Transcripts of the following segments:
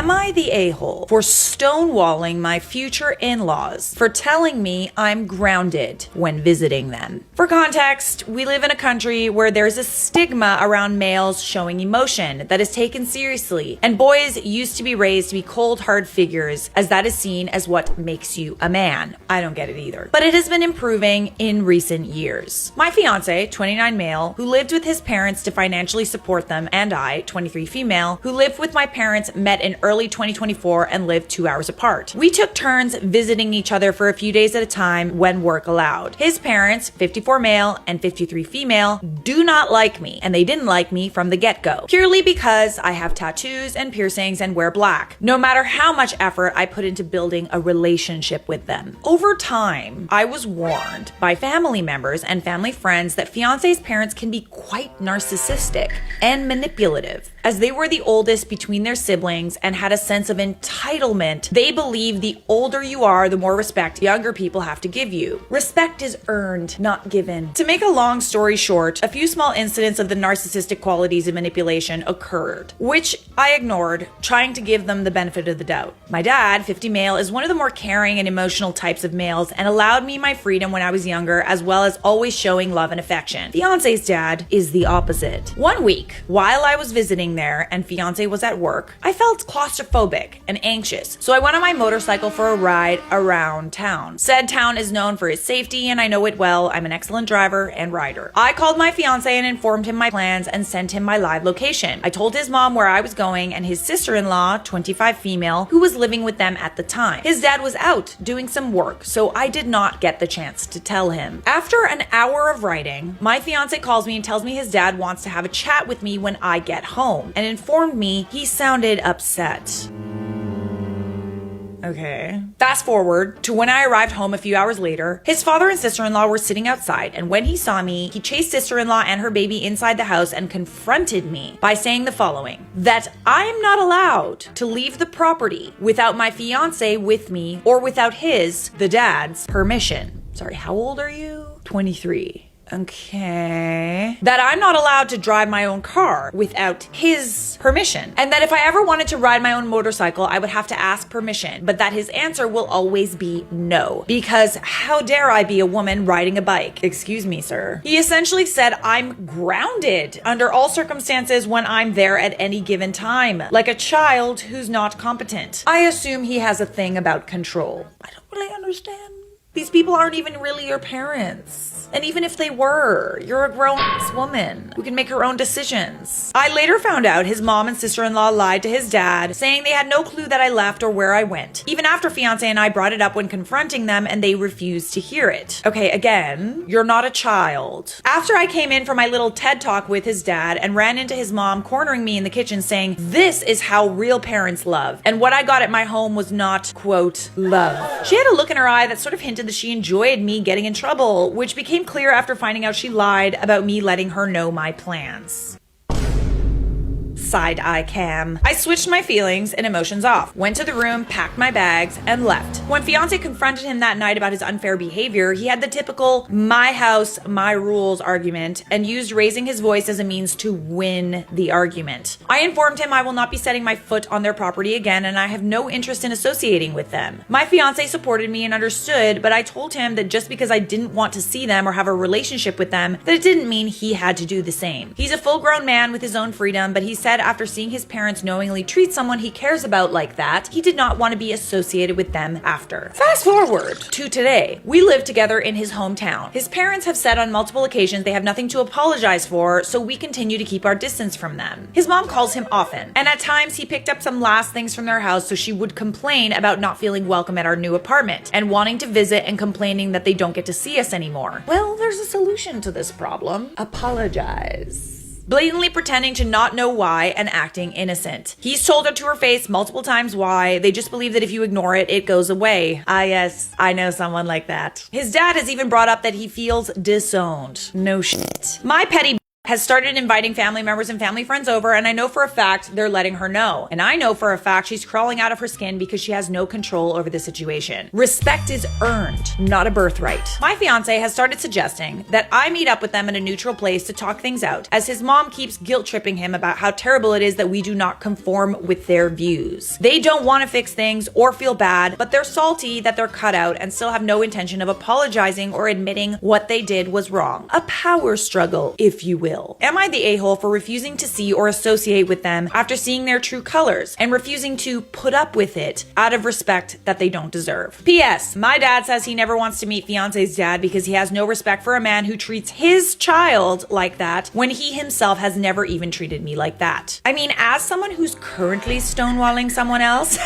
Am I the a-hole for stonewalling my future in-laws for telling me I'm grounded when visiting them? For context, we live in a country where there's a stigma around males showing emotion that is taken seriously, and boys used to be raised to be cold, hard figures, as that is seen as what makes you a man. I don't get it either. But it has been improving in recent years. My fiance, 29 male, who lived with his parents to financially support them, and I, 23 female, who lived with my parents, met in early 2024 and lived 2 hours apart. We took turns visiting each other for a few days at a time when work allowed. His parents, 54 male and 53 female, do not like me, and they didn't like me from the get-go, purely because I have tattoos and piercings and wear black, no matter how much effort I put into building a relationship with them. Over time, I was warned by family members and family friends that fiance's parents can be quite narcissistic and manipulative. As they were the oldest between their siblings and had a sense of entitlement, they believe the older you are, the more respect younger people have to give you. Respect is earned, not given. To make a long story short, a few small incidents of the narcissistic qualities of manipulation occurred, which I ignored, trying to give them the benefit of the doubt. My dad, 50 male, is one of the more caring and emotional types of males and allowed me my freedom when I was younger, as well as always showing love and affection. Fiance's dad is the opposite. One week, while I was visiting there and fiance was at work, I felt claustrophobic and anxious, so I went on my motorcycle for a ride around town. Said town is known for its safety and I know it well. I'm an excellent driver and rider. I called my fiance and informed him my plans and sent him my live location. I told his mom where I was going and his sister-in-law, 25 female, who was living with them at the time. His dad was out doing some work, so I did not get the chance to tell him. After an hour of writing, my fiance calls me and tells me his dad wants to have a chat with me when I get home, and informed me he sounded upset. Okay. Fast forward to when I arrived home a few hours later. His father and sister-in-law were sitting outside, and when he saw me, he chased sister-in-law and her baby inside the house and confronted me by saying the following: that I am not allowed to leave the property without my fiance with me or without his, the dad's, permission. Sorry, how old are you? 23. Okay. That I'm not allowed to drive my own car without his permission. And that if I ever wanted to ride my own motorcycle, I would have to ask permission. But that his answer will always be no. Because how dare I be a woman riding a bike? Excuse me, sir. He essentially said I'm grounded under all circumstances when I'm there at any given time, like a child who's not competent. I assume he has a thing about control. I don't really understand. These people aren't even really your parents. And even if they were, you're a grown-ass woman who can make her own decisions. I later found out his mom and sister-in-law lied to his dad, saying they had no clue that I left or where I went, even after fiance and I brought it up when confronting them, and they refused to hear it. Okay, again, you're not a child. After I came in for my little TED talk with his dad and ran into his mom cornering me in the kitchen saying, this is how real parents love, and what I got at my home was not, quote, love. She had a look in her eye that sort of hinted that she enjoyed me getting in trouble, which became clear after finding out she lied about me letting her know my plans. Side-eye cam. I switched my feelings and emotions off, went to the room, packed my bags, and left. When fiance confronted him that night about his unfair behavior, he had the typical my house, my rules argument and used raising his voice as a means to win the argument. I informed him I will not be setting my foot on their property again and I have no interest in associating with them. My fiance supported me and understood, but I told him that just because I didn't want to see them or have a relationship with them, that it didn't mean he had to do the same. He's a full-grown man with his own freedom, but he said after seeing his parents knowingly treat someone he cares about like that, he did not want to be associated with them after. Fast forward to today. We live together in his hometown. His parents have said on multiple occasions they have nothing to apologize for, so we continue to keep our distance from them. His mom calls him often, and at times he picked up some last things from their house, so she would complain about not feeling welcome at our new apartment and wanting to visit and complaining that they don't get to see us anymore. Well, there's a solution to this problem. Apologize. Blatantly pretending to not know why and acting innocent. He's told her to her face multiple times why. They just believe that if you ignore it, it goes away. Ah yes, I know someone like that. His dad has even brought up that he feels disowned. No shit. My petty has started inviting family members and family friends over, and I know for a fact they're letting her know. And I know for a fact she's crawling out of her skin because she has no control over the situation. Respect is earned, not a birthright. My fiance has started suggesting that I meet up with them in a neutral place to talk things out, as his mom keeps guilt-tripping him about how terrible it is that we do not conform with their views. They don't want to fix things or feel bad, but they're salty that they're cut out and still have no intention of apologizing or admitting what they did was wrong. A power struggle, if you will. Am I the a-hole for refusing to see or associate with them after seeing their true colors and refusing to put up with it out of respect that they don't deserve? P.S. My dad says he never wants to meet fiance's dad because he has no respect for a man who treats his child like that when he himself has never even treated me like that. I mean, as someone who's currently stonewalling someone else,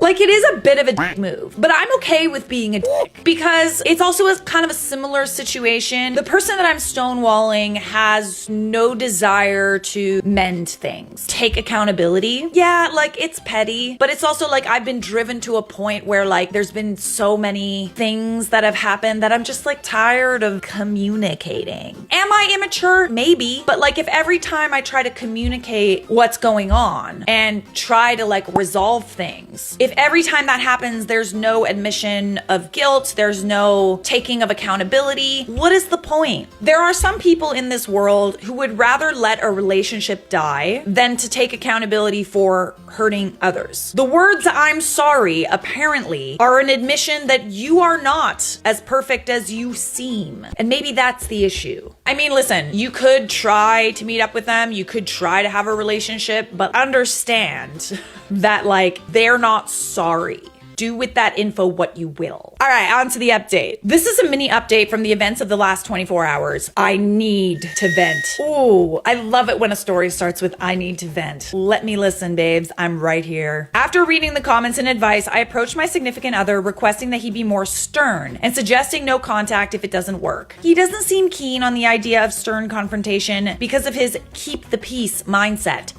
like, it is a bit of a dick move, but I'm okay with being a dick because it's also a kind of a similar situation. The person that I'm stonewalling has no desire to mend things, take accountability. Yeah, like, it's petty, but it's also like I've been driven to a point where like there's been so many things that have happened that I'm just like tired of communicating. Am I immature? Maybe, but like if every time I try to communicate what's going on and try to like resolve things, if every time that happens there's no admission of guilt, there's no taking of accountability, what is the point? There are some people in this world who would rather let a relationship die than to take accountability for hurting others. The words "I'm sorry" apparently are an admission that you are not as perfect as you seem. And maybe that's the issue. I mean, listen, you could try to meet up with them, you could try to have a relationship, but understand that like they're not sorry. Do with that info what you will. All right, on to the update. This is a mini update from the events of the last 24 hours. I need to vent. Ooh, I love it when a story starts with "I need to vent." Let me listen, babes. I'm right here. After reading the comments and advice, I approached my significant other requesting that he be more stern and suggesting no contact if it doesn't work. He doesn't seem keen on the idea of stern confrontation because of his keep the peace mindset.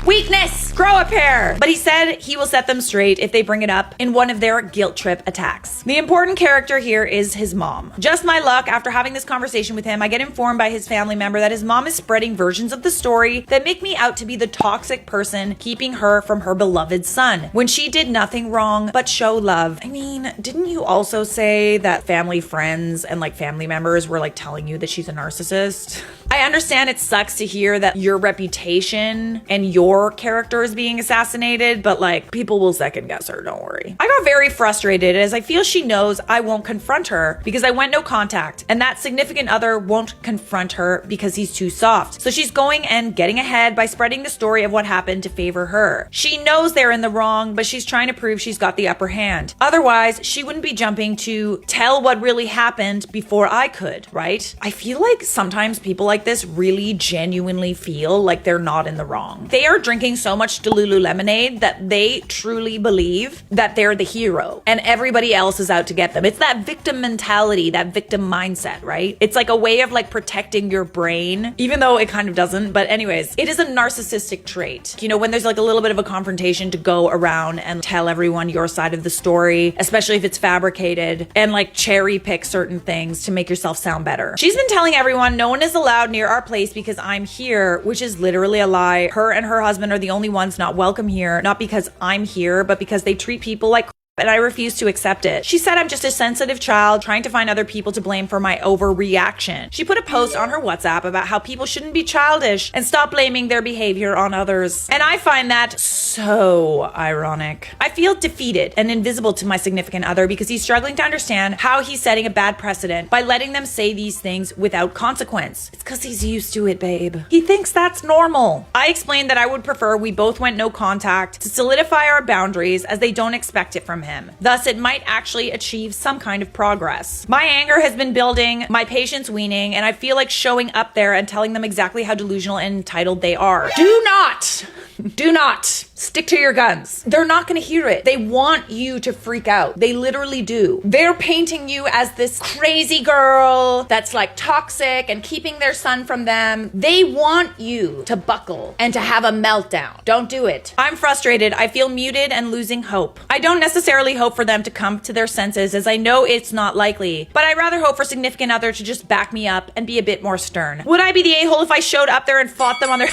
Weakness, grow a pair. But he said he will set them straight if they bring it up in one of their guilt trip attacks. The important character here is his mom. Just my luck, after having this conversation with him, I get informed by his family member that his mom is spreading versions of the story that make me out to be the toxic person keeping her from her beloved son when she did nothing wrong but show love. I mean, didn't you also say that family friends and like family members were like telling you that she's a narcissist? I understand it sucks to hear that your reputation and your character is being assassinated, but like people will second guess her, don't worry. I got very frustrated as I feel she knows I won't confront her because I went no contact, and that significant other won't confront her because he's too soft. So she's going and getting ahead by spreading the story of what happened to favor her. She knows they're in the wrong, but she's trying to prove she's got the upper hand. Otherwise, she wouldn't be jumping to tell what really happened before I could, right? I feel like sometimes people like this really genuinely feel like they're not in the wrong. They are drinking so much Delulu lemonade that they truly believe that they're the hero and everybody else is out to get them. It's that victim mentality, that victim mindset, right? It's like a way of like protecting your brain, even though it kind of doesn't. But anyways, it is a narcissistic trait. You know, when there's like a little bit of a confrontation to go around and tell everyone your side of the story, especially if it's fabricated, and like cherry pick certain things to make yourself sound better. She's been telling everyone no one is allowed near our place because I'm here, which is literally a lie. Her and her husband are the only ones not welcome here, not because I'm here, but because they treat people like and I refuse to accept it. She said I'm just a sensitive child trying to find other people to blame for my overreaction. She put a post on her WhatsApp about how people shouldn't be childish and stop blaming their behavior on others. And I find that so ironic. I feel defeated and invisible to my significant other because he's struggling to understand how he's setting a bad precedent by letting them say these things without consequence. It's because he's used to it, babe. He thinks that's normal. I explained that I would prefer we both went no contact to solidify our boundaries as they don't expect it from him. Thus, it might actually achieve some kind of progress. My anger has been building, my patience weaning, and I feel like showing up there and telling them exactly how delusional and entitled they are. Do not Stick to your guns. They're not gonna hear it. They want you to freak out. They literally do. They're painting you as this crazy girl that's like toxic and keeping their son from them. They want you to buckle and to have a meltdown. Don't do it. I'm frustrated. I feel muted and losing hope. I don't necessarily hope for them to come to their senses, as I know it's not likely, but I'd rather hope for significant other to just back me up and be a bit more stern. Would I be the a-hole if I showed up there and fought them on their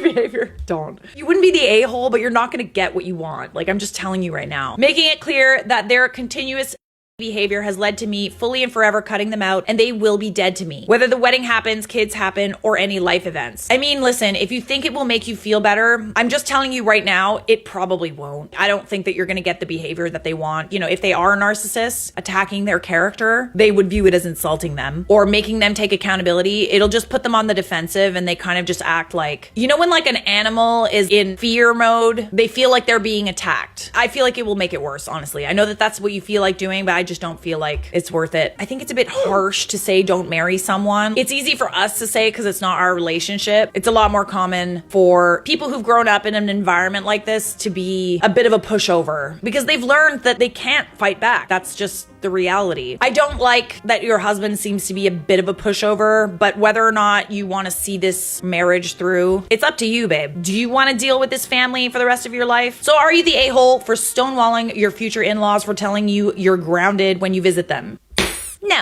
behavior? Don't. You wouldn't be the a-hole, but you're not gonna get what you want. Like, I'm just telling you right now. Making it clear that their continuous behavior has led to me fully and forever cutting them out, and they will be dead to me, whether the wedding happens, kids happen, or any life events. I mean, listen, if you think it will make you feel better, I'm just telling you right now, it probably won't. I don't think that you're gonna get the behavior that they want. You know, if they are a narcissist attacking their character, they would view it as insulting them or making them take accountability. It'll just put them on the defensive, and they kind of just act like, you know, when like an animal is in fear mode, they feel like they're being attacked. I feel like it will make it worse, honestly. I know that that's what you feel like doing, but I just don't feel like it's worth it. I think it's a bit harsh to say don't marry someone. It's easy for us to say because it's not our relationship. It's a lot more common for people who've grown up in an environment like this to be a bit of a pushover because they've learned that they can't fight back. That's just the reality. I don't like that your husband seems to be a bit of a pushover, but whether or not you want to see this marriage through, it's up to you, babe. Do you want to deal with this family for the rest of your life? So are you the a-hole for stonewalling your future in-laws for telling you you're grounded when you visit them? No.